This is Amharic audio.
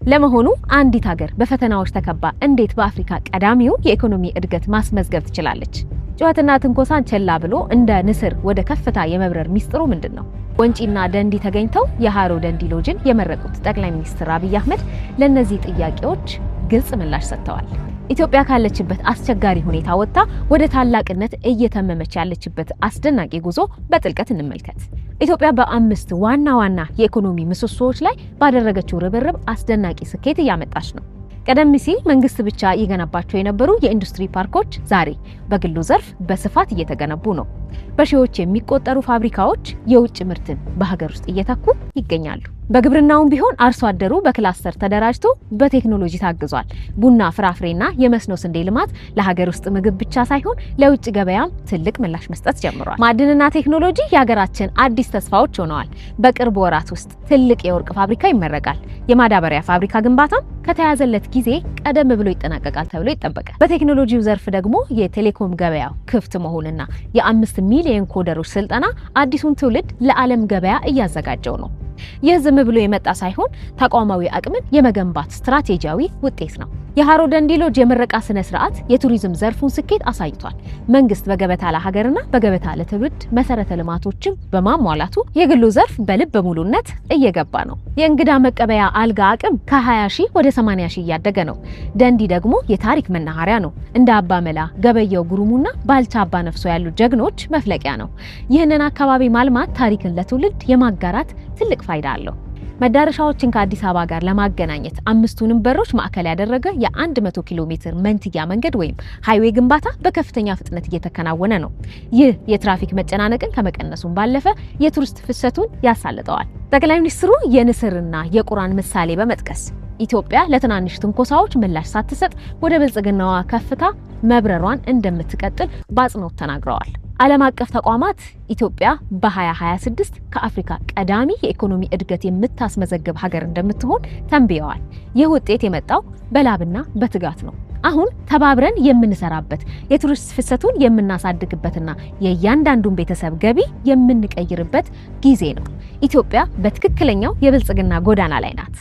ለመሆኑ አንዲት ሀገር በፈተናዎች ተከባ እንዴት በአፍሪካ ቀዳሚውን የኢኮኖሚ እድገት ማስመዝገብ ትችላለች? ጨዋታና ትንኮሳን ቸላ ብሎ እንደ ንስር ወደ ከፍታ የመብረር ሚስጥሩ ምንድነው? ወንጪና ደንዲ ተገኝተው የሃሮ ደንዲ ሎጅን የመረቁት ጠቅላይ ሚኒስትር አብይ አህመድ ለነዚህ ጥያቄዎች ግልጽ ምላሽ ሰጥተዋል። ኢትዮጵያ ካለችበት አስቸጋሪ ሁኔታ ወጥታ ወደ ታላቅነት እየተመመች ያለችበት አስደናቂ ጉዞ በጥልቀት እንመልከት። ኢትዮጵያ በአምስት ዋና ዋና የኢኮኖሚ ምሰሶዎች ላይ ባደረገችው ርብርብ አስደናቂ ስኬት እያመጣች ነው። ቀደም ሲል መንግስት ብቻ ይገነባቸው የነበሩ የኢንዱስትሪ ፓርኮች ዛሬ በግሉ ዘርፍ በስፋት እየተገነቡ ነው። በሺዎች የሚቆጠሩ ፋብሪካዎች የውጭ ምርትን በሀገር ውስጥ እየተኩ ይገኛሉ። በግብርናውም ቢሆን አርሶ አደሩ በክላስተር ተደራጅቶ በቴክኖሎጂ ታግዟል። ቡና፣ ፍራፍሬና የመስኖ ስንዴ ልማት ለሀገር ውስጥ ምግብ ብቻ ሳይሆን ለውጭ ገበያም ትልቅ ምላሽ መስጠት ጀምሯል። ማዕድንና ቴክኖሎጂ የሀገራችን አዲስ ተስፋዎች ሆነዋል። በቅርብ ወራት ውስጥ ትልቅ የወርቅ ፋብሪካ ይመረቃል። የማዳበሪያ ፋብሪካ ግንባታም ከተያዘለት ጊዜ ቀደም ብሎ ይጠናቀቃል ተብሎ ይጠበቃል። በቴክኖሎጂው ዘርፍ ደግሞ የቴሌኮም ገበያው ክፍት መሆንና የ5 ሚሊዮን ኮደሮች ስልጠና አዲሱን ትውልድ ለዓለም ገበያ እያዘጋጀው ነው። ይህ ዝም ብሎ የመጣ ሳይሆን ተቋማዊ አቅምን የመገንባት ስትራቴጂያዊ ውጤት ነው። የሃሮ ደንዲ ሎጅ የምረቃ ስነ ስርዓት የቱሪዝም ዘርፉን ስኬት አሳይቷል። መንግስት በገበታ ለሀገርና በገበታ ለትውልድ መሰረተ ልማቶችን በማሟላቱ የግሉ ዘርፍ በልብ ሙሉነት እየገባ ነው። የእንግዳ መቀበያ አልጋ አቅም ከ20 ሺህ ወደ 80 ሺህ እያደገ ነው። ደንዲ ደግሞ የታሪክ መናኸሪያ ነው። እንደ አባ መላ፣ ገበየው ጉሩሙና ባልቻ አባ ነፍሶ ያሉ ጀግኖች መፍለቂያ ነው። ይህንን አካባቢ ማልማት ታሪክን ለትውልድ የማጋራት ትልቅ ፋይዳ አለው። መዳረሻዎችን ከአዲስ አበባ ጋር ለማገናኘት አምስቱንም በሮች ማዕከል ያደረገ የ100 ኪሎ ሜትር መንትያ መንገድ ወይም ሃይዌይ ግንባታ በከፍተኛ ፍጥነት እየተከናወነ ነው። ይህ የትራፊክ መጨናነቅን ከመቀነሱም ባለፈ የቱሪስት ፍሰቱን ያሳልጠዋል። ጠቅላይ ሚኒስትሩ የንስርና የቁራን ምሳሌ በመጥቀስ ኢትዮጵያ ለትናንሽ ትንኮሳዎች ምላሽ ሳትሰጥ ወደ ብልጽግናዋ ከፍታ መብረሯን እንደምትቀጥል በአጽንኦት ተናግረዋል። ዓለም አቀፍ ተቋማት ኢትዮጵያ በ2026 ከአፍሪካ ቀዳሚ የኢኮኖሚ እድገት የምታስመዘግብ ሀገር እንደምትሆን ተንብየዋል። ይህ ውጤት የመጣው በላብና በትጋት ነው። አሁን ተባብረን የምንሰራበት፣ የቱሪስት ፍሰቱን የምናሳድግበትና የእያንዳንዱን ቤተሰብ ገቢ የምንቀይርበት ጊዜ ነው። ኢትዮጵያ በትክክለኛው የብልጽግና ጎዳና ላይ ናት።